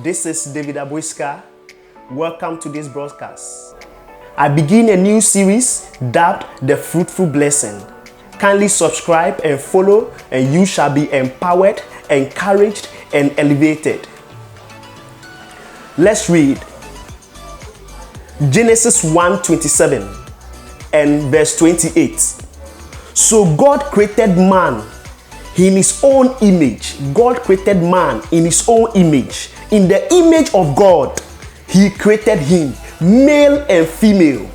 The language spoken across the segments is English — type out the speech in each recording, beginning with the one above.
This is David ABOASIKA. Welcome to this broadcast. I begin a new series dubbed The Fruitful Blessing. Kindly subscribe and follow, and you shall be empowered, encouraged, and elevated. Let's read Genesis 1:27 and verse 28. So God created man in his own image. God created man in his own image. In the image of God, he created him, male and female.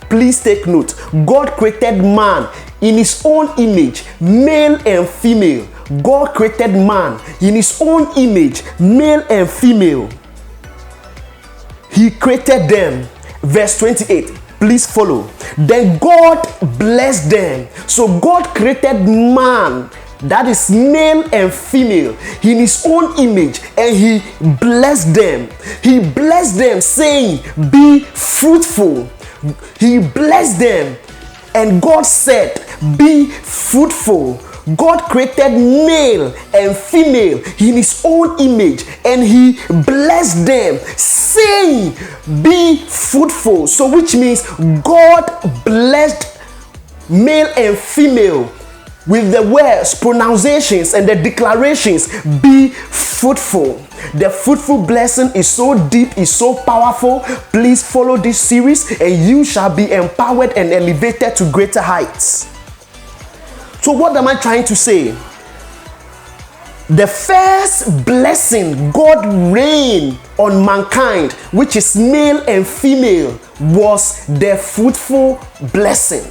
Please take note. God created man in his own image, male and female. God created man in his own image, male and female. He created them. Verse 28. Please follow. Then God blessed them. So God created man, that is male and female, in his own image, and he blessed them. He blessed them, saying, "Be fruitful." He blessed them, and God said, "Be fruitful." God created male and female in his own image, and he blessed them, saying, "Be fruitful." So which means God blessed male and female with the words, pronunciations, and the declarations, "Be fruitful." The fruitful blessing is so deep, is so powerful. Please follow this series, and you shall be empowered and elevated to greater heights. So what am I trying to say? The first blessing God rained on mankind, which is male and female, was the fruitful blessing.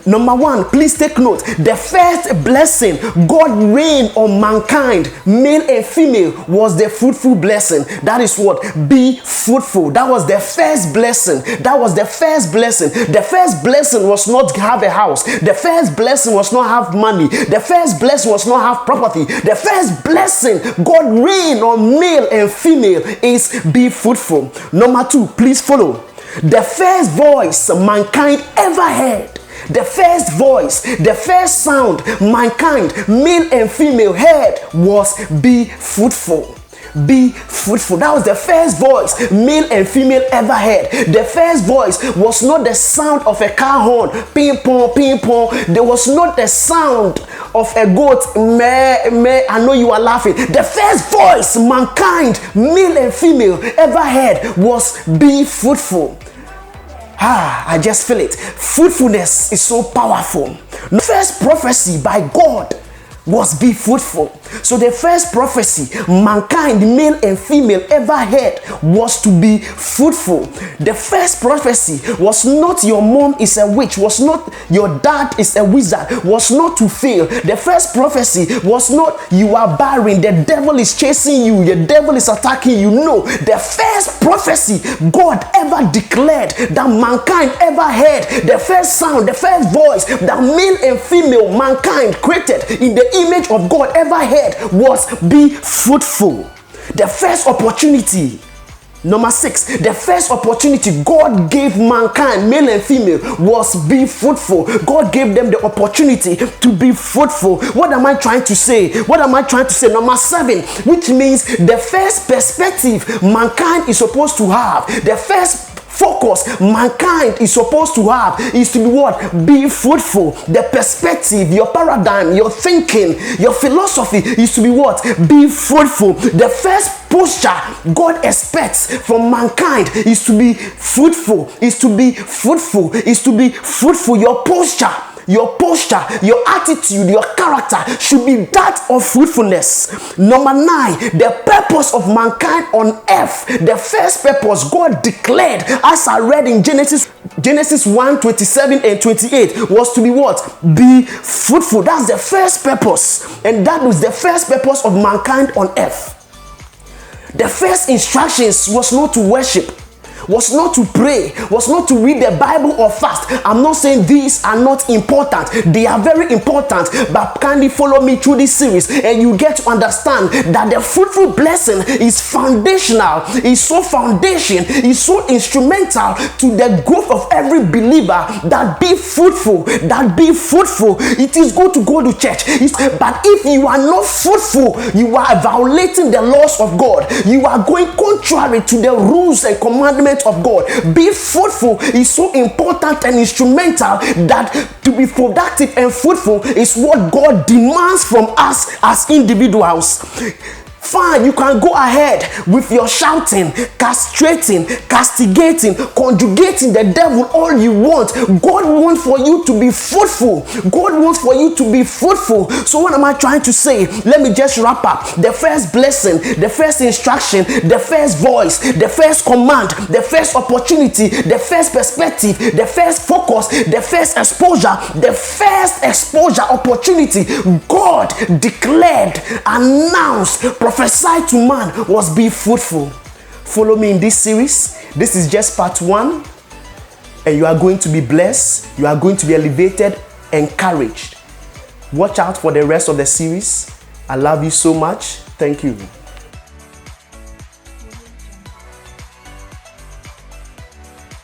Number one, please take note. The first blessing God rained on mankind, male and female, was the fruitful blessing. That is what? Be fruitful. That was the first blessing. That was the first blessing. The first blessing was not have a house. The first blessing was not have money. The first blessing was not have property. The first blessing God rained on male and female is be fruitful. Number two, please follow. The first voice mankind ever heard, the first voice, the first sound mankind, male and female, heard was be fruitful. Be fruitful. That was the first voice male and female ever heard. The first voice was not the sound of a car horn, ping pong, ping pong. There was not the sound of a goat, meh, meh. I know you are laughing. The first voice mankind, male and female, ever heard was be fruitful. I just feel it. Fruitfulness is so powerful. The first prophecy by God was be fruitful. So the first prophecy mankind, male and female, ever heard was to be fruitful. The first prophecy was not your mom is a witch, was not your dad is a wizard, was not to fail. The first prophecy was not you are barren, the devil is chasing you, the devil is attacking you. No, the first prophecy God ever declared that mankind ever heard, the first sound, the first voice that male and female mankind created in the image of God ever heard was be fruitful. The first opportunity. Number 6, the first opportunity God gave mankind, male and female, was be fruitful. God gave them the opportunity to be fruitful. What am I trying to say? What am I trying to say? Number 7, which means the first perspective mankind is supposed to have, the first focus mankind is supposed to have is to be what? Be fruitful. The perspective, your paradigm, your thinking, your philosophy is to be what? Be fruitful. The first posture God expects from mankind is to be fruitful, is to be fruitful, is to be fruitful. Your posture, your attitude, your character should be that of fruitfulness. Number 9, the purpose of mankind on earth. The first purpose God declared, as I read in Genesis 1:27 and 28, was to be what? Be fruitful. That's the first purpose, and that was the first purpose of mankind on earth. The first instructions was not to worship, was not to pray, was not to read the Bible or fast. I'm not saying these are not important. They are very important, but kindly follow me through this series and you get to understand that the fruitful blessing is foundational, is so foundation, is so instrumental to the growth of every believer. That be fruitful, that be fruitful. It is good to go to church, but if you are not fruitful, you are violating the laws of God. You are going contrary to the rules and commandments of God. Be fruitful is so important and instrumental that to be productive and fruitful is what God demands from us as individuals. Fine, you can go ahead with your shouting, castrating, castigating, conjugating the devil all you want. God wants for you to be fruitful. God wants for you to be fruitful. So what am I trying to say? Let me just wrap up. The first blessing, the first instruction, the first voice, the first command, the first opportunity, the first perspective, the first focus, the first exposure opportunity God declared, announced, prophesied to man was be fruitful. Follow me in this series. This is just part 1, and you are going to be blessed. You are going to be elevated, encouraged. Watch out for the rest of the series. I love you so much. Thank you.